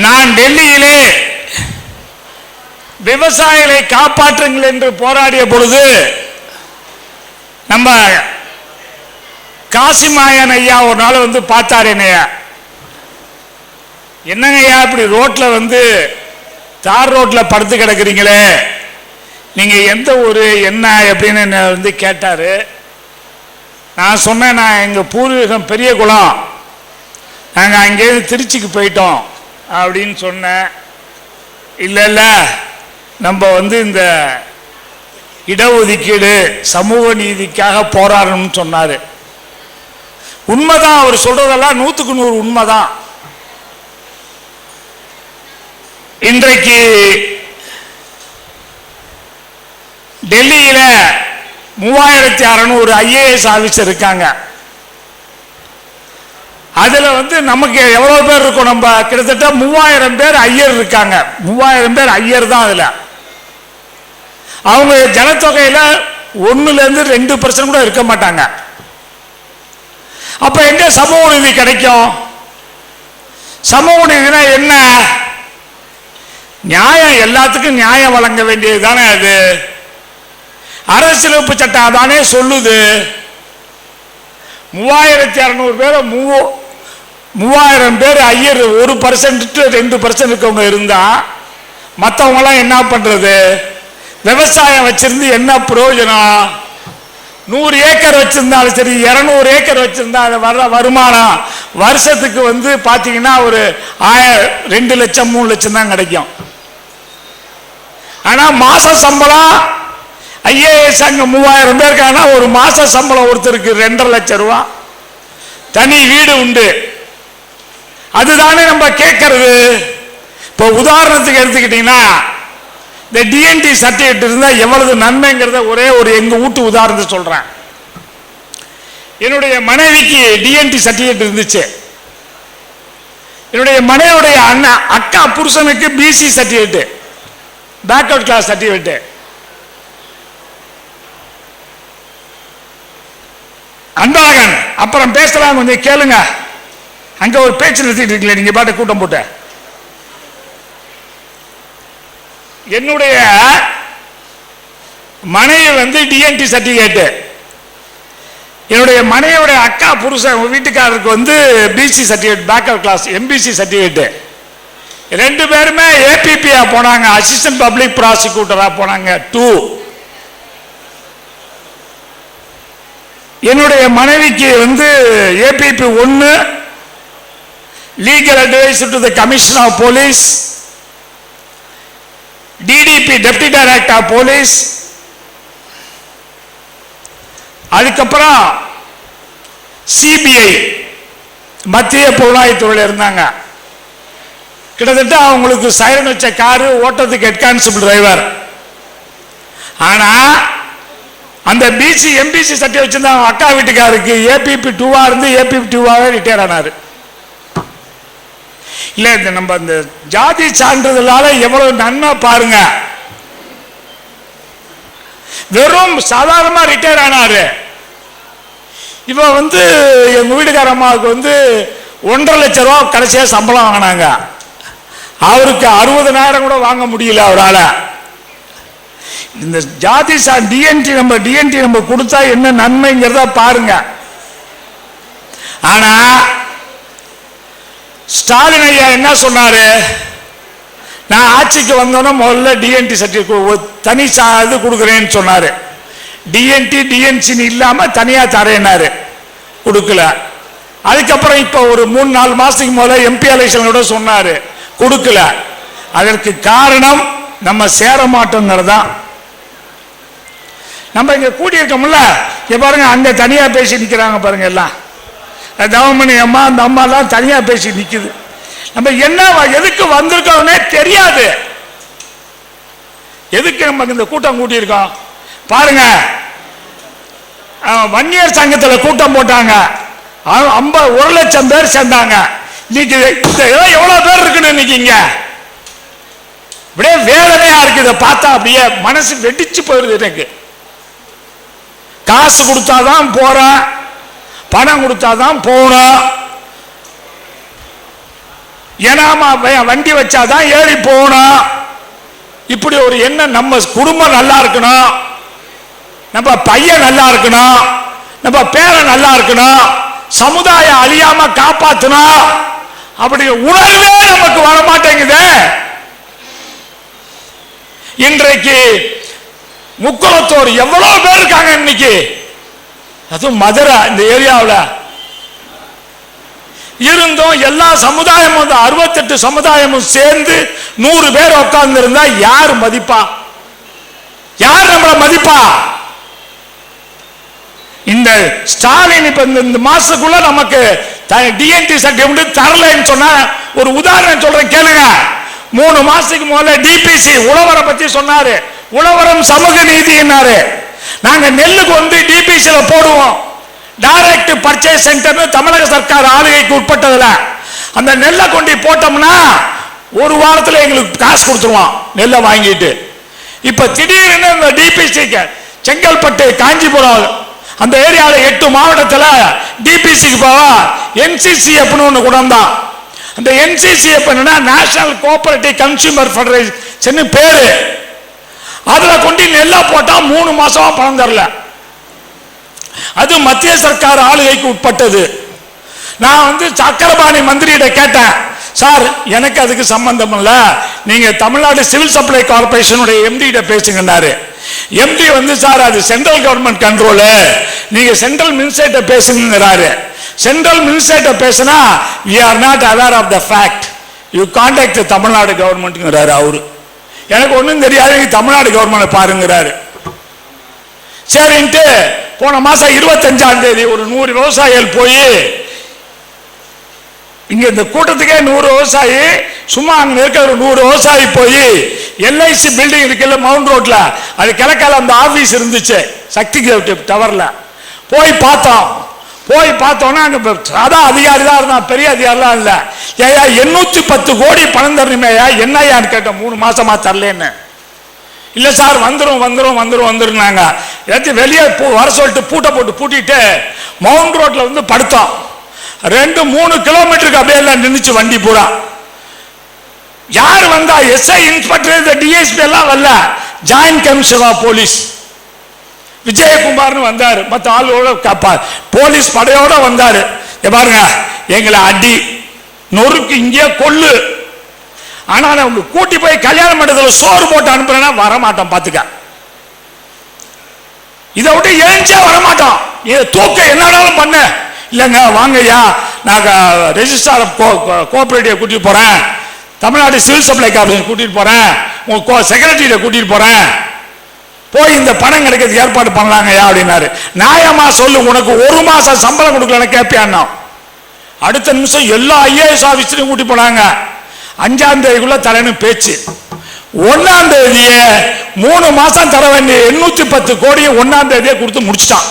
நான் டெல்லியிலே விவசாயிகளை காப்பாற்றுங்கள் என்று போராடிய பொழுது நம்ம காசிமாயன் ஐயா ஒரு நாள் வந்து பார்த்தார் என்னையா. என்னங்க ஐயா இப்படி ரோட்ல வந்து தார் ரோட்ல படுத்து கிடக்குறீங்களே, நீங்க எந்த ஊரு என்ன அப்படின்னு என்ன வந்து கேட்டாரு. நான் சொன்னேன், நான் எங்க பூர்வீகம் பெரிய குளம், நாங்கள் அங்கேருந்து திருச்சிக்கு போயிட்டோம் அப்படின்னு சொன்னேன். இல்லை இல்லை, நம்ம வந்து இந்த இடஒதுக்கீடு சமூக நீதிக்காக போராடணும்னு சொன்னார். உண்மைதான், அவர் சொல்றதெல்லாம் 100க்கு 100 உண்மைதான். இன்றைக்கு டெல்லியில 3600 ஐஏஎஸ் ஆபீசர் இருக்காங்க. அதுல வந்து நமக்கு எவ்வளவு பேர் இருக்கும்? நம்ம கிட்டத்தட்ட 3000 பேர் ஐயர் இருக்காங்க. 3000 பேர் ஐயர் தான். அதுல அவங்க ஜனத்தொகையில 1-2% கூட இருக்க மாட்டாங்க. அப்ப எங்க சமூக நீதி கிடைக்கும்? சமூக நீதினா என்ன? நியாயம், எல்லாத்துக்கும் நியாயம் வழங்க வேண்டியது தானே. அது அரசியலமைப்பு சட்டம் தானே சொல்லுது. 3600 பேர் 3000 பேர் ஐயர் 1% 2% இருக்கவங்க இருந்தா மற்றவங்க எல்லாம் என்ன பண்றது? விவசாயம் வச்சிருந்து என்ன பிரயோஜனம்? 100 ஏக்கர் வச்சிருந்தாலும் சரி, 200 ஏக்கர் வச்சிருந்தா அது வர்ற வருமானம் வருஷத்துக்கு வந்து பாத்தீங்கன்னா ஒரு 2 லட்சம் 3 லட்சம் தான் கிடைக்கும். ஆனா மாச சம்பளம் ஐஏஎஸ் அங்க 3000 பேருக்கான ஒரு மாச சம்பளம் ஒருத்தருக்கு 2.5 லட்சம் ரூபாய். தனி வீடு உண்டு. அதுதானே நம்ம கேட்கறது. இப்போ உதாரணத்துக்கு எடுத்துக்கிட்டீங்கன்னா, இந்த டிஎன்டி சர்டிபிகேட் இருந்தா எவ்வளவு நன்மைங்கிறத ஒரே ஒரு எங்க வீட்டு உதாரணத்தை சொல்றேன். என்னுடைய மனைவிக்கு டிஎன்டி சர்டிபிகேட் இருந்துச்சு. என்னுடைய மனைவியுடைய அக்கா புருஷனுக்கு BC certificate, backward class certificate. Anbazhagan அப்புறம் பேசலாம், கொஞ்சம் கேளுங்க. அங்க ஒரு பேச்சு நிறுத்திட்டு இருக்கீங்க, நீங்க பாட்டு கூட்டம் போட்ட. என்னுடைய மனைவி வந்து டிஎன்டி சர்டிபிகேட், என்னுடைய மனைவியுடைய அக்கா புருஷன் வீட்டுக்காரருக்கு வந்து BC certificate, backward class MBC certificate. 2 பேருமே ஏபிபியா போனாங்க, அசிஸ்டன்ட் பப்ளிக் ப்ராசிக்யூட்டரா போனாங்க 2. என்னுடைய மனைவிக்கு வந்து APP 1, legal advice to the commissioner of police, DDP deputy director of police, அதுக்கப்புறம் சிபிஐ மத்திய புலனாய்வுத்துறையில் இருந்தாங்க. கிட்டத்தட்ட அவங்களுக்கு சைரன் வச்ச காரு, ஓட்டத்துக்கு ஹெட் கான்ஸ்டபிள் டிரைவர். ஆனா அந்த பிசி எம்பிசி சர்டிபிகேட் வச்சிருந்த அக்கா வீட்டுக்காருக்கு ஏபிபி 2 இருந்து ஏபிபி 2 ரிட்டையர் ஆனாரு. இல்ல, இந்த நம்ம இந்த ஜாதி சான்றிதழால எவ்வளவு நன்மை பாருங்க. வெறும் சாதாரணமா ரிட்டையர் ஆனாரு. இவ வந்து எங்க வீட்டுக்கார அம்மாவுக்கு வந்து 1.5 லட்சம் ரூபாய் கடைசியா சம்பளம் வாங்கினாங்க. அவருக்கு 60,000 கூட வாங்க முடியல அவரால். இந்த ஜாதி டிஎன்டி நம்ம கொடுத்தா என்ன நன்மைங்கிறத பாருங்க. ஆனா ஸ்டாலின் ஐயா என்ன சொன்னாரு? நான் ஆட்சிக்கு வந்தோன்னா முதல்ல டிஎன்டி சர்டிபிகேட் தனி இது கொடுக்குறேன்னு சொன்னாரு. டிஎன்டி டிஎன்சின்னு இல்லாம தனியா தரேன்னாரு, கொடுக்கல. அதுக்கப்புறம் இப்ப ஒரு 3-4 மாசத்துக்கு முதல்ல எம்பி எலெக்ஷனோட சொன்னாரு, கொடுக்கல. அதற்கு காரணம் நம்ம சேர மாட்டோங்கிறதான். நம்ம இங்க கூடியிருக்கோம்ல, இங்க பாருங்க, அங்க தனியா பேசி நிக்கிறாங்க பாருங்க. எல்லாம் தவமணி அம்மா, அந்த அம்மா எல்லாம் தனியா பேசி நிக்குது. நம்ம என்ன எதுக்கு வந்திருக்கோம்னே தெரியாது. எதுக்கு நம்ம இந்த கூட்டம் கூட்டியிருக்கோம் பாருங்க. வன்னியர் சங்கத்தில் கூட்டம் போட்டாங்க, 1 லட்சம் பேர் சேர்ந்தாங்க. இன்னைக்கு எவ்வளவு பேர் இருக்குன்னு இன்னைக்கு அப்படியே வேதனையா இருக்கு. இதை பார்த்தா அப்படியே மனசு வெடிச்சு போயிருது எனக்கு. காசு கொடுத்தாதான் போறேன், பணம் கொடுத்தாதான் போகணும். ஏனாமா வண்டி வச்சாதான் ஏறி போகணும். இப்படி ஒரு எண்ணம். நம்ம குடும்பம் நல்லா இருக்கணும், நம்ம பையன் நல்லா இருக்கணும், நம்ம பேரன் நல்லா இருக்கணும், சமுதாயம் அழியாம காப்பாற்றணும், அப்படி உணர்வே நமக்கு வரமாட்டேங்குது. இன்றைக்கு முக்குளத்தோர் எவ்வளவு பேர் இருக்காங்க இன்னைக்கு, அதுவும் மதுரை இந்த ஏரியாவில் இருந்தும் எல்லா சமுதாயமும் 68 சமுதாயமும் சேர்ந்து 100 பேர் உட்கார்ந்து இருந்தா யார் மதிப்பா? யார் நம்மளை மதிப்பா? இந்த ஸ்டாலின் இப்ப இந்த மாசத்துக்குள்ள நமக்கு டிஎன்டி சர்டிபிகேட் தரலன்னு சொன்னா, ஒரு உதாரணம் சொல்றேன் கேளுங்க. 3 மாசத்துக்கு முதல்ல டிபிசி உழவரை பத்தி சொன்னாரு. உழவரம் சமூக நீதினாரு. நாங்க நெல்லுக்கு வந்து டிபிசில போடுவோம், டைரக்ட் பர்ச்சேஸ் சென்டர் தமிழக சர்க்கார் ஆளுகைக்கு உட்பட்டதுல. அந்த நெல்லை கொண்டு போட்டோம்னா ஒரு வாரத்தில் எங்களுக்கு காசு கொடுத்துருவோம் நெல்லை வாங்கிட்டு. இப்ப திடீர்னு இந்த டிபிசி செங்கல்பட்டு காஞ்சிபுரம் அந்த ஏரியாவில் 8 மாவட்டத்தில் டிபிசிக்கு போவா என்சிசிஎஃப்னு ஒன்று கொண்டு வந்தான். அந்த என்சிசிஎஃப் என்னன்னா நேஷனல் கோஆபரேட்டிவ் கன்சியூமர் ஃபெடரேஷன் பேரு. அதுல கொண்டு நெல்லா போட்டா 3 மாசமா பணம் தரல. அது மத்திய சர்க்கார் ஆளுகைக்கு உட்பட்டது. நான் வந்து சக்கரபாணி மந்திரியிட கேட்டேன், சார் எனக்கு அதுக்கு சம்பந்தம் இல்ல, நீங்க தமிழ்நாடு சிவில் சப்ளை கார்பரேஷனுடைய எம்டி பேசுங்கன்னாரு. எம்டி வந்து சார் அது சென்ட்ரல் கவர்மெண்ட் கண்ட்ரோல், நீங்க சென்ட்ரல் மினிஸ்டர் பேசுங்கிறாரு. சென்ட்ரல் மினிஸ்டர் பேசினா we are not aware of the fact, you contact Tamil Nadu கவர்மெண்ட்ங்கிறாரு அவரு. எனக்கு ஒன்றும் தெரியாது, நீங்க தமிழ்நாடு கவர்மெண்ட் பாருங்கிறாரு. சரின்ட்டு போன மாசம் 25ஆம் தேதி ஒரு 100 விவசாயிகள் போய், இங்க இந்த கூட்டத்துக்கே 100 விவசாயி, சும்மா அங்க இருக்கிற 100 விவசாயி போய் எல்ஐசி பில்டிங் இருக்குல்ல மவுண்ட் ரோட்ல, அது கிழக்கால அந்த ஆபீஸ் இருந்துச்சு சக்தி டவர்ல, போய் பார்த்தோம். போய் பார்த்தோன்னா அங்க சாதா அதிகாரி தான் இருந்தான், பெரிய அதிகாரிலாம் இல்ல. ஏயா 810 கோடி பணம் தரணுமேயா, என்னையான்னு கேட்டோம். 3 மாசமா தரலன்னு. இல்ல சார் வந்துரும் வந்துரும் வந்துரும் வந்துருந்தாங்க. வெளியே வர சொல்லிட்டு பூட்டை போட்டு பூட்டிட்டு மவுண்ட் ரோட்ல வந்து படுத்தோம். 2-3 கிலோமீட்டருக்கு அப்படியே எல்லாம் நின்றுச்சு வண்டி பூரா. யார் வந்தா? எஸ்ஐ இன்ஸ்பெக்டர் டிஎஸ்பி எல்லாம் வரல, ஜாயிண்ட் கமிஷனர் ஆஃப் போலீஸ் விஜயகுமார்னு வந்தாரு. மற்ற ஆளோட போலீஸ் படையோட வந்தாரு. பாருங்க எங்களை அடி நொறுக்கு இங்கே கொள்ளு, ஆனா அவங்க கூட்டி போய் கல்யாண மண்டபத்தில் சோறு போட்டு அனுப்புறேன்னா வரமாட்டோம். பாத்துக்க, இதை விட்டு எழுந்தா வரமாட்டோம். தூக்க என்னடாலும் பண்ண இல்லைங்க, வாங்கய்யா நான் ரெஜிஸ்ட்ரார் ஆஃப் கோஆபரேட்டிவ் கூட்டிட்டு போறேன், தமிழ்நாடு சிவில் சப்ளை கார்பரேஷன் கூட்டிட்டு போறேன், உங்க செக்ரட்டரியில கூட்டிட்டு போறேன், போய் இந்த பணம் கிடைக்கிறதுக்கு ஏற்பாடு பண்ணலாங்கய்யா அப்படின்னாரு. நியாயமா சொல்லு, உனக்கு 1 மாசம் சம்பளம் கொடுக்கலன்னு கேட்பியான்னா. அடுத்த நிமிஷம் எல்லா ஐஏஎஸ் ஆபீஸ்லயும் கூட்டி போனாங்க. 5ஆம் தேதிக்குள்ள தரேன்னு பேச்சு. 1ஆம் தேதியே 3 மாசம் தர வேண்டிய 810 கோடியை 1ஆம் தேதியே கொடுத்து முடிச்சிட்டான்.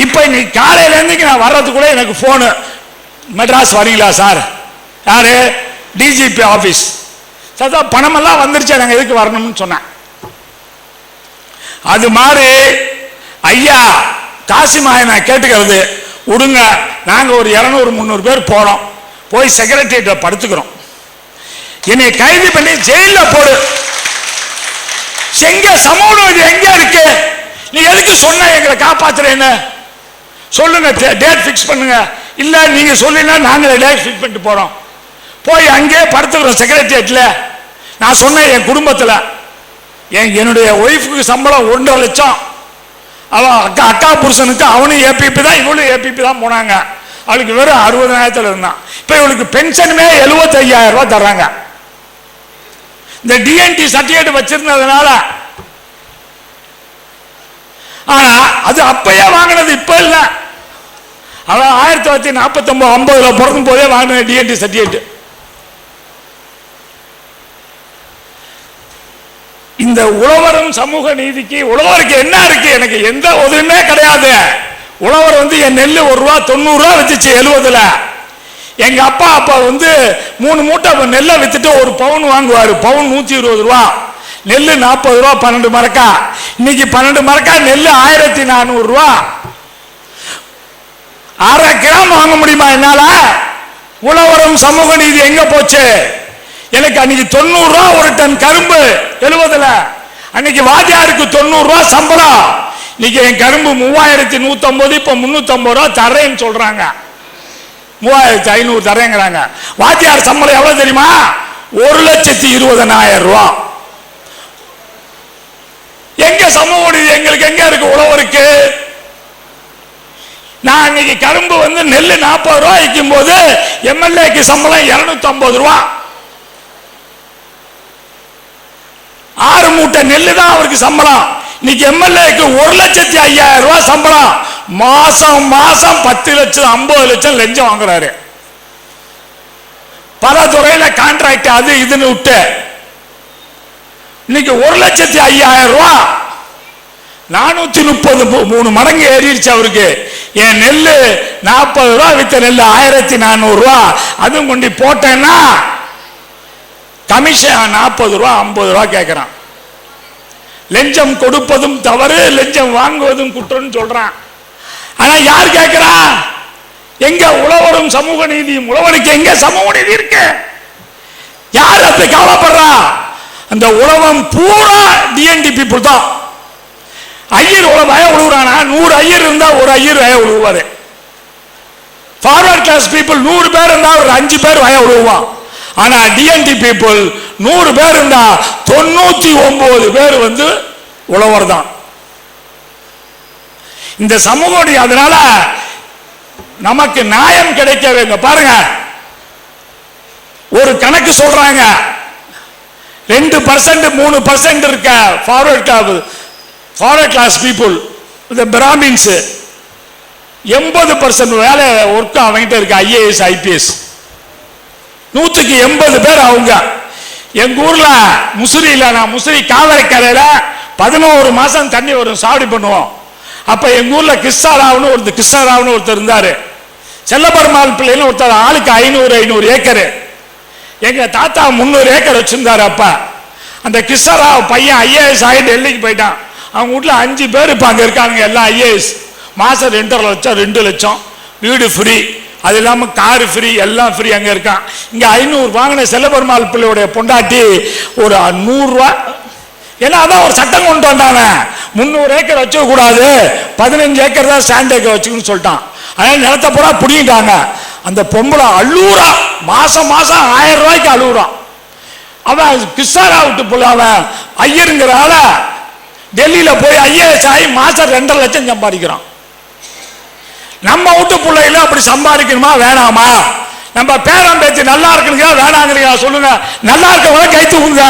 இப்ப இன்னைக்கு காலையில இருந்து நான் வர்றதுக்குள்ள எனக்கு போனு, மெட்ராஸ் வரீங்களா சார்? யாரு? DGP office. சார் பணமெல்லாம் வந்துருச்சு, நாங்கள் எதுக்கு வரணும்னு சொன்னேன். அது மாதிரி ஐயா காசிமாயை நான் கேட்டுக்கிறது, விடுங்க, நாங்கள் ஒரு 200-300 பேர் போறோம், போய் செக்ரட்டரியேட்ல படுத்துக்கிறோம், என்னை கைது பண்ணி ஜெயிலில் போடு. எங்க சமூக நீதி எங்க இருக்கு? நீ எதுக்கு சொன்ன எங்களை காப்பாத்துறேன்னு சொல்லுங்க, டேட் பிக்ஸ் பண்ணுங்க. இல்ல நீங்க சொல்லினா நாங்க டேட் பிக்ஸ் பண்ணிட்டு போறோம், போய் அங்கே படுத்துக்கிறோம் செக்ரட்டரியேட்ல. நான் சொன்னேன் என் குடும்பத்தில் என்னுடைய ஒய்ஃபுக்கு சம்பளம் 1.5 லட்சம், அவன் அக்கா புருஷனுக்கு அவனும் ஏபிபி தான், இவளும் ஏபிபி தான் போனாங்க. அவளுக்கு வெறும் 60,000 இருந்தான். இப்ப இவளுக்கு பென்ஷனுமே 75,000 ரூபாய் தர்றாங்க. இந்த டிஎன்டி சர்டிபிகேட் வச்சிருந்ததுனால. ஆனா அது அப்பயே வாங்கினது, இப்ப இல்ல. அவன் 1949-50 பிறக்கும் போதே வாங்கின டிஎன்டி சர்டிபிகேட். இந்த உழவரும் சமூக நீதிக்கு உழவருக்கு என்ன இருக்கு? எனக்கு எந்த உதவியுமே கிடையாது. உழவர் வந்து என் நெல் 1 ரூபா 90 ரூபா வித்துச்சு 70ல. எங்க அப்பா அப்பா வந்து 3 மூட்டை நெல்லை வித்துட்டு 1 பவுன் வாங்குவாரு. பவுன் 120 ரூபா, நெல் 40 ரூபா, 12 மரக்கா. இன்னைக்கு 12 மரக்கா நெல் 1400 ரூபா. 1/2 கிராம் வாங்க முடியுமா என்னால? உழவரும் சமூக நீதி எங்க போச்சு? எனக்கு அன்னைக்கு 90 ரூபா ஒரு டன் கரும்பு 70ல, அன்னைக்கு வாத்தியாருக்கு 90 ரூபா சம்பளம். இன்னைக்கு என் கரும்பு 3150, இப்ப 350 ரூபா தரேன்னு சொல்றாங்க. 3500 தரேங்கிறாங்க. வாத்தியார் சம்பளம் எவ்வளவு தெரியுமா? 1,20,000 ரூபா. எங்க சமூக நீதி எங்களுக்கு எங்க இருக்கு? உழவருக்கு நான் இன்னைக்கு கரும்பு நெல்லு 40 ரூபா விற்கும் போது எம்எல்ஏக்கு சம்பளம் 250 ரூபா. 6 மூட்டை நெல்லு தான் அவருக்கு சம்பளம். இன்னைக்கு எம்எல்ஏக்கு 1,05,000 ரூபாய் சம்பளம். மாசம் மாசம் 10 லட்சம் 50 லட்சம் லஞ்சம் வாங்குறாரு. பல துறையில கான்ட்ராக்ட் அது இதுன்னு விட்டு இன்னைக்கு 1,05,000 ரூபாய் 433 மடங்கு ஏறிடுச்சு அவருக்கு. என் நெல்லு 40 ரூபா வித்த நெல்லு 1,400 ரூபா. அதுவும் கொண்டு போட்டேன்னா கமிஷன் 40 ரூபா 50 ரூபா கேட்கிறான். லஞ்சம் கொடுப்பதும் தவறு, லஞ்சம் வாங்குவதும் குற்றம் சொல்றான். ஆனா யார் கேட்கிறா? எங்க உழவரும் சமூக நீதியும்? உழவனுக்கு எங்க சமூக நீதி இருக்கு? யார் அப்படி கவலைப்படுறா? அந்த உழவன் பூரா டிஎன்டி பீப்புள் தான். ஐயர் வய உழுவுறானா? 100 ஐயர் இருந்தா ஒரு ஐயர் வய உழுவாரு. ஃபார்வர்ட் கிளாஸ் பீப்புள் 100 பேர் இருந்தா ஒரு 5 பேர் வய உழுவான். ஆனா டிஎன்டி பீப்புள் 100 பேர் இருந்தா 99 பேர் உழவர் தான். இந்த சமூக நீதி, அதனால நமக்கு நியாயம் கிடைக்க வேண்டும். பாருங்க, ஒரு கணக்கு சொல்றாங்க, 2% 3% இருக்க ஃபார்வர்ட் கிளாஸ் பீப்புள், இந்த பிராமின்ஸ் 80% வேலை ஒர்க் அவங்கிட்ட இருக்கு. ஐஏஎஸ் ஐபிஎஸ் 100க்கு 80 பேர் அவங்க. எங்க ஊர்ல முசிறியில, நான் முசிறி காவிரிக்கரையில 11 மாசம் தண்ணி வரும், சாவடி பண்ணுவோம். அப்ப எங்க ஊர்ல கிருஷ்ணராவ்னு ஒருத்தர் இருந்தாரு. செல்லபெருமாள் பிள்ளைன்னு ஒருத்தர், ஆளுக்கு 500 ஏக்கர். எங்க தாத்தா 300 ஏக்கர் வச்சிருந்தாரு. அப்ப அந்த கிருஷ்ணராவ் பையன் ஐஏஎஸ் ஆகி டெல்லிக்கு போயிட்டான். அவங்க வீட்டுல 5 பேர் இப்ப அங்க இருக்காங்க, எல்லாம் ஐஏஎஸ். மாசம் 2.5 லட்சம் 2 லட்சம், வீடு ஃப்ரீ, அது இல்லாம காரு ஃப்ரீ, எல்லாம் ஃப்ரீ அங்க இருக்கான். இங்க 500 வாங்கின செல்லபெருமாள் பிள்ளையோட பொண்டாட்டி ஒரு 100 ரூபா. ஏன்னா அதான் ஒரு சட்டம் கொண்டு வந்தானே, 300 ஏக்கர் வச்சுக்க கூடாது, 15 ஏக்கர் தான் ஸ்டாண்ட் ஏக்கர் வச்சுக்கணும்னு சொல்லிட்டான். அதனால நிலத்தை பூரா பிடிங்கிட்டாங்க. அந்த பொம்பளை அழுவுறா, மாசம் மாசம் 1000 ரூபாய்க்கு அழுவுறான். அவன் கிருஷ்ணரா விட்டு போல, அவன் ஐயருங்கிறால டெல்லியில போய் ஐஏஎஸ் ஆகி மாசம் 2.5 லட்சம் சம்பாதிக்கிறான். நம்ம வீட்டு பிள்ளைகள அப்படி சம்பாதிக்கணுமா வேணாமா? நம்ம பேரம் பேச்சு நல்லா இருக்குங்க வேணாங்கிறீங்க சொல்லுங்க. நல்லா இருக்கவங்க கை தூக்குங்க.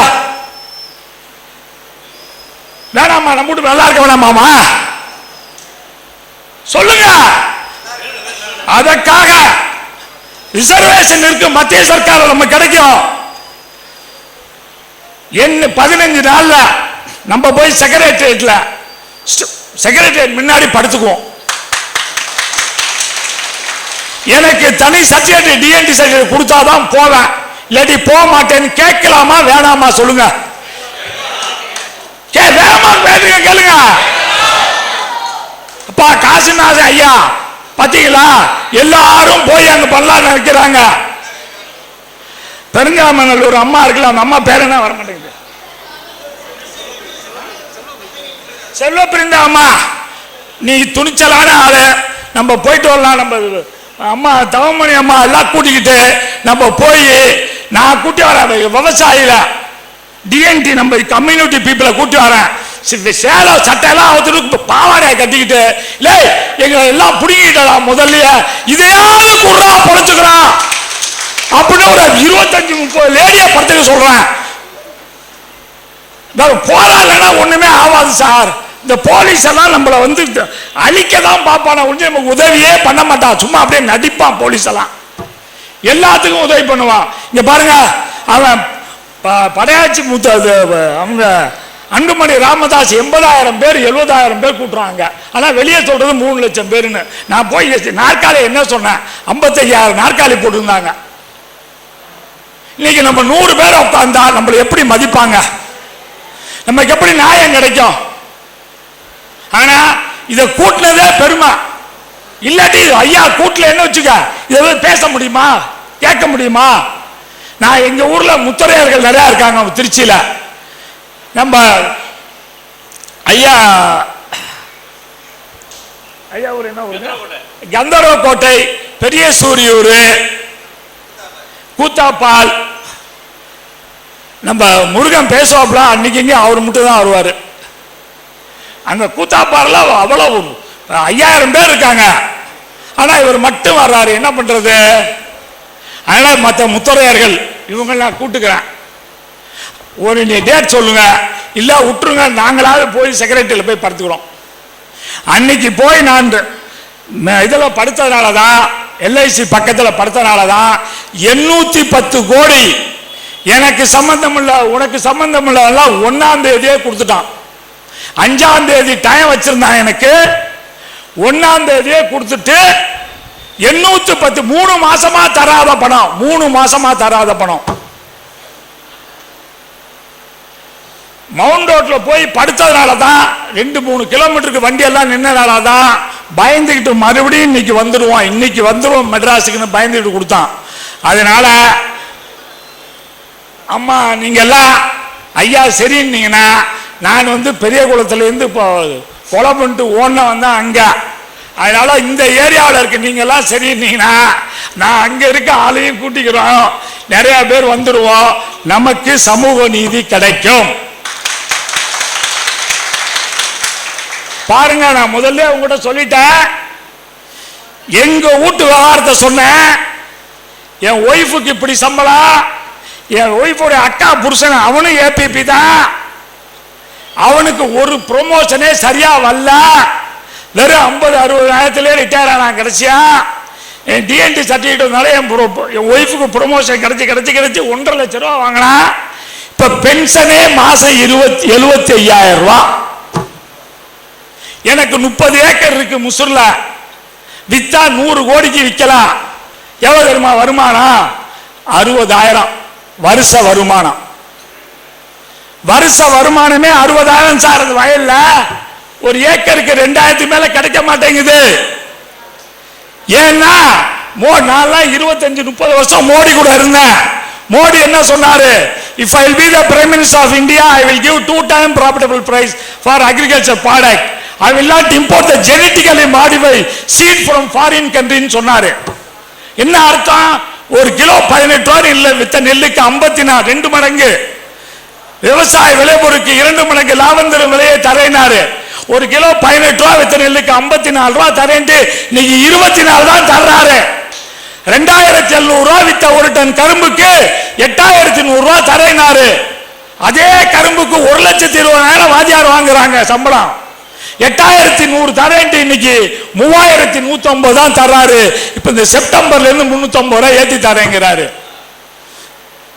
வேணாமா? நம்ம வீட்டு நல்லா இருக்க வேணாமாமா சொல்லுங்க. அதற்காக ரிசர்வேஷன் இருக்கு, மத்திய சர்க்கார் நம்ம கிடைக்கும். என்ன 15 நாள்ல நம்ம போய் செக்ரட்டரியேட் முன்னாடி படுத்துக்குவோம். எனக்கு தனி சர்டிபிகேட் டிஎன்டி சர்டிபிகேட் கொடுத்தாதான் போவேன், இல்லாட்டி போக மாட்டேன்னு கேட்கலாமா வேணாமா சொல்லுங்க. வேணாமா கேளுங்க. அப்பா காசிநாதன் ஐயா பாத்தீங்களா, எல்லாரும் போய் அங்க பண்ணலாம் நினைக்கிறாங்க. பெருங்காமங்கல் ஒரு அம்மா இருக்குல்ல, அந்த அம்மா பேர் என்ன வர மாட்டேங்குது, செல்வ பிரிந்த அம்மா. நீ துணிச்சலான ஆளு, நம்ம போயிட்டு வரலாம். நம்ம அம்மா தவமணி அம்மா எல்லாம் கூட்டிக்கிட்டு நம்ம போய், நான் கூட்டி வரேன் விவசாயில டிஎன்டி நம்ம கம்யூனிட்டி பீப்புளை கூட்டி வரேன். சேலை சட்டையெல்லாம் அவத்துக்கு பாவாடையை கட்டிக்கிட்டு, இல்லை எங்களை எல்லாம் பிடிங்கிட்டலாம் முதல்ல, இதையாவது குர்ரா பொழைச்சுக்கிறான் அப்படின்னு ஒரு 25-30 லேடியை படுத்துக்க சொல்றேன். போராடலன்னா ஒண்ணுமே ஆகாது சார். இந்த போலீஸ் எல்லாம் நம்மளை அழிக்க தான் பார்ப்பான, நமக்கு உதவியே பண்ண மாட்டான், சும்மா அப்படியே நடிப்பான். போலீஸ் எல்லாம் எல்லாத்துக்கும் உதவி பண்ணுவான். இங்க பாருங்க, அவன் படையாச்சி அவங்க அன்புமணி ராமதாஸ் 80,000 பேர் 70,000 பேர் கூட்டுறாங்க. ஆனா வெளியே சொல்றது 3 லட்சம் பேருன்னு. நான் போய் நாற்காலி என்ன சொன்னேன், 55,000 நாற்காலி போட்டுருந்தாங்க. இன்னைக்கு நம்ம 100 பேர் உட்கார்ந்தா நம்மளை எப்படி மதிப்பாங்க, நமக்கு எப்படி நியாயம் கிடைக்கும்? ஆனா இதை கூட்டினதே பெருமை. இல்லாட்டி ஐயா கூட்டில் என்ன வச்சுக்க இதை பேச முடியுமா, கேட்க முடியுமா? நான் எங்க ஊர்ல முத்தரையர்கள் நிறைய இருக்காங்க திருச்சியில. நம்ம ஐயா ஐயா ஊர் என்ன ஊர்? கந்தர்வ கோட்டை, பெரிய சூரியூர், கூத்தாப்பால். நம்ம முருகன் பேசுவாப்ல அன்னைக்கு இங்கே அவர் மட்டும் தான் வருவார். அங்க கூத்தாப்பால அவ்வளவு 5000 பேர் இருக்காங்க. ஆனா இவர் மட்டும் வர்றாரு. என்ன பண்றது? அதனால மற்ற முத்தரையர்கள் இவங்கெல்லாம் கூட்டுக்கிறேன். ஒரு நீ டேட் சொல்லுங்க, இல்ல விட்டுருங்க, நாங்களாவது போய் செக்ரட்டரியில் போய் படுத்துக்கிறோம். அன்னைக்கு போய் நான் இதில் படுத்ததுனால தான், எல்ஐசி பக்கத்தில் படுத்தனால தான் 810 கோடி எனக்கு சம்பந்தம் இல்லை, உனக்கு சம்பந்தம் இல்லை, 1ஆம் தேதியே கொடுத்துட்டான். 5ஆம் தேதி டைம் வச்சிருந்தான் எனக்கு, 1ஆம் தேதியே கொடுத்துட்டு 810 3 மாசமா தராத பணம், 3 மாசமா தராத பணம். மவுண்ட் ரோட்ல போய் படுத்ததுனால தான் 2-3 கிலோமீட்டருக்கு வண்டி எல்லாம் நின்னனால தான் பயந்துகிட்டு மறுபடியும் இன்னைக்கு வந்துருவோம் மெட்ராஸுக்குன்னு பயந்துகிட்டு கொடுத்தான். அதனால அம்மா நீங்க எல்லாம் ஐயா சரின்னீங்கன்னா, நான் பெரிய குளத்திலேருந்து இப்போ கொலை பண்ணிட்டு ஓன வந்தேன் அங்க. அதனால இந்த ஏரியாவில் இருக்க நீங்க எல்லாம் சரின்னீங்கன்னா, நான் அங்க இருக்க ஆளையும் கூட்டிக்கிறோம், நிறைய பேர் வந்துடுவோம், நமக்கு சமூக நீதி கிடைக்கும். பாருங்க, நான் முதல்ல உங்ககிட்ட சொல்லிட்டேன், எங்க வீட்டு விவகாரத்தை சொன்னேன். என் ஒய்ஃபுக்கு இப்படி சம்பளம், என் ஒய்ஃபோட அக்கா புருஷன் அவனும் ஏபிபி தான், அவனுக்கு ஒரு ப்ரொமோஷனே சரியா வரல, வெறும் 50-60 ரிட்டையர் ஆனா கிடைச்சியா. என் டிஎன்டி சர்டிஃபிகேட்னால என் ஒய்ஃபுக்கு ப்ரொமோஷன் கிடைச்சி 1.5 லட்சம் ரூபா வாங்கினா. இப்ப பென்ஷனே மாசம் 75,000 ரூபா. எனக்கு 30 ஏக்கர் இருக்கு முசூர்ல, வித்தா 100 கோடிக்கு விற்கலாம். எவ்வளவு தெரியுமா வருமானம்? 60,000 வருஷ வருமானம். வருஷ வருமானமே 60,000 சார். அது வயல்ல ஒரு ஏக்கருக்கு 2,000 மேல கிடைக்க மாட்டேங்குது. ஏன்னா நான் 25-30 வருஷம் மோடி கூட இருந்தேன். மோடி என்ன சொன்னாரு? If I will be the Prime Minister of India, I will give 2 times profitable price for agriculture product. I will not import the genetically modified seed from foreign country சொன்னாரு. என்ன அர்த்தம்? ஒரு கிலோ 18 ரூபாய் இல்ல வித்த நெல்லுக்கு 2 மடங்கு விவசாய விளைபொருளுக்கு 2 மடங்கு லாபம் தரும் விலையை தரேனாரு. ஒரு கிலோ 18 ரூபாய் வித்த நெல்லுக்கு 54 ரூபாய் தரேன்ட்டு இன்னைக்கு 24 தான் தர்றாரு. 2,700 ரூபாய் வித்த ஒரு டன் கரும்புக்கு 8,100 ரூபாய் தரேனாரு. அதே கரும்புக்கு 1,20,000 வாத்தியார் வாங்குறாங்க சம்பளம். 8,100 தரேன்ட்டு இன்னைக்கு 3,150 தான் தர்றாரு. இப்ப இந்த செப்டம்பர்ல இருந்து 350 ரூபாய் ஏத்தி தரேங்கிறாரு.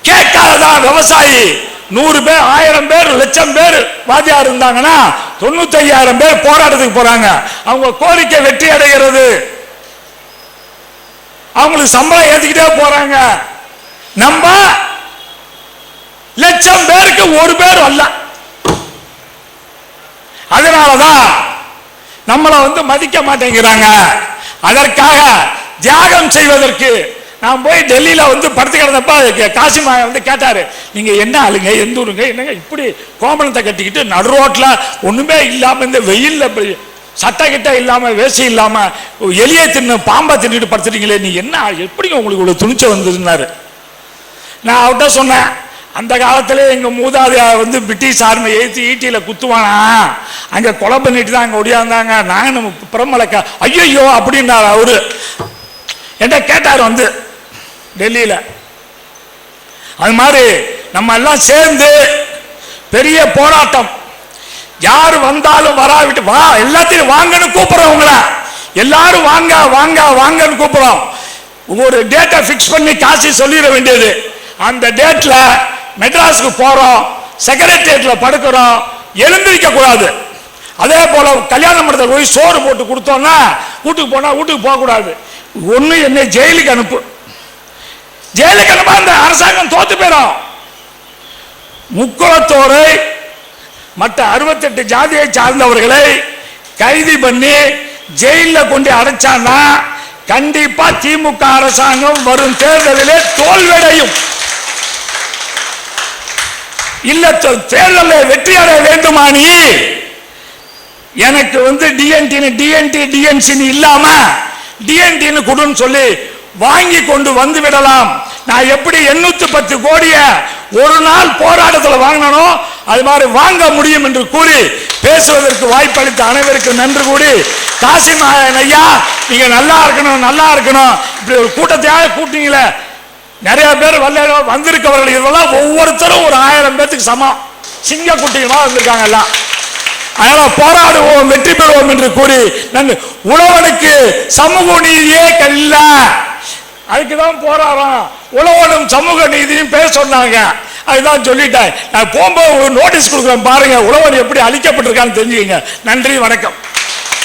கேட்காததான் விவசாயி. 100 பேர் 1000 பேர் 1,00,000 பேர் வாத்தியார் இருந்தாங்கன்னா 95,000 பேர் போராட்டத்துக்கு போறாங்க. அவங்க கோரிக்கை வெற்றி அடைகிறது. அவங்களுக்கு சம்பளம் ஏத்திக்கிட்டே போறாங்க. நம்ம 1,00,000 பேருக்கு 1 பேர் வரல. அதனாலதான் நம்மளை மதிக்க மாட்டேங்கிறாங்க. அதற்காக தியாகம் செய்வதற்கு நான் போய் டெல்லியில படுத்து கிடந்தப்ப காசிமா கேட்டாரு, நீங்க என்ன ஆளுங்க, எந்த ஊருங்க, என்னங்க இப்படி கோமணத்தை கட்டிக்கிட்டு நடு ரோட்ல ஒண்ணுமே இல்லாம இந்த வெயில்ல சட்டை கிட்ட இல்லாம வேசி இல்லாம எலியை தின்னு பாம்பை தின்னுட்டு படுத்துட்டீங்களே, நீ என்ன எப்படிங்க உங்களுக்கு இவ்வளவு துணிச்ச வந்துருந்தாரு. நான் அவர்கிட்ட சொன்னேன், அந்த காலத்துல எங்க மூதாதையா பிரிட்டிஷ் ஆர்மி ஏற்றி ஈட்டியில குத்துவானா, அங்க கொலை பண்ணிட்டு தான் அங்க ஒடியாந்தாங்க. நாங்க பிரமலக்கா ஐயோ அப்படின்னாரு அவரு. என்கிட்ட கேட்டார் டெல்லியில. அது மாதிரி நம்ம எல்லாம் சேர்ந்து பெரிய போராட்டம், யாரு வந்தாலும் வராவிட்டு வா, எல்லாத்தையும் வாங்கன்னு கூப்பிடுறவங்கள எல்லாரும் வாங்க வாங்க வாங்கன்னு கூப்பிடுறோம். ஒரு டேட்டை பிக்ஸ் பண்ணி காசி சொல்லிட வேண்டியது. அந்த டேட்ல மெட்ராஸுக்கு போறோம், செக்ரட்டரியேட்ல படுக்கிறோம், எழுந்திருக்க கூடாது. அதே போல கல்யாண மண்டபத்தில் போய் சோறு போட்டு கொடுத்தோம்னா வீட்டுக்கு போனா வீட்டுக்கு போக கூடாது. ஒண்ணு என்னை ஜெயிலுக்கு அனுப்பு, ஜெயிலுக்கு அனுப்ப அந்த அரசாங்கம் தோத்து போயிடும். முக்குளத்தோரை மற்ற 68 ஜாதியை சார்ந்தவர்களை கைது பண்ணி ஜெயில கொண்டு அடைச்சான்னா கண்டிப்பா திமுக அரசாங்கம் வரும் தேர்தலிலே தோல்வடையும். இல்ல தேர்தலில் வெற்றி அடைய வேண்டுமானி எனக்கு டிஎன்டி இல்லாம டிஎன்டி கொடுன்னு சொல்லி வாங்கி கொண்டு வந்து விடலாம். நான் எப்படி 810 கோடிய ஒரு நாள் போராட்டத்தில் வாங்கினோ அது மாதிரி வாங்க முடியும் என்று கூறி பேசுவதற்கு வாய்ப்பளித்த அனைவருக்கு நன்றி கூறி, காசிம் ஐயா நீங்க நல்லா இருக்கணும் இப்படி ஒரு கூட்டத்தையாக கூட்டிங்களே, நிறைய பேர் வந்திருக்கவர்கள் இதெல்லாம் ஒவ்வொருத்தரும் ஒரு 1000 பேத்துக்கு சமம், சிங்க குட்டிகளா வந்திருக்காங்க எல்லாம். அதனால போராடுவோம், வெற்றி பெறுவோம் என்று கூறி உழவனுக்கு சமூக நீதியே இல்ல, அதுக்குதான் போராடுறோம். உழவனும் சமூக நீதியும் பேச சொன்னாங்க, அதுதான் சொல்லிட்டேன். நான் போகும்போது நோட்டீஸ் கொடுக்குறேன் பாருங்க, உழவன் எப்படி அழிக்கப்பட்டிருக்கான்னு தெரிஞ்சுக்கங்க. நன்றி, வணக்கம்.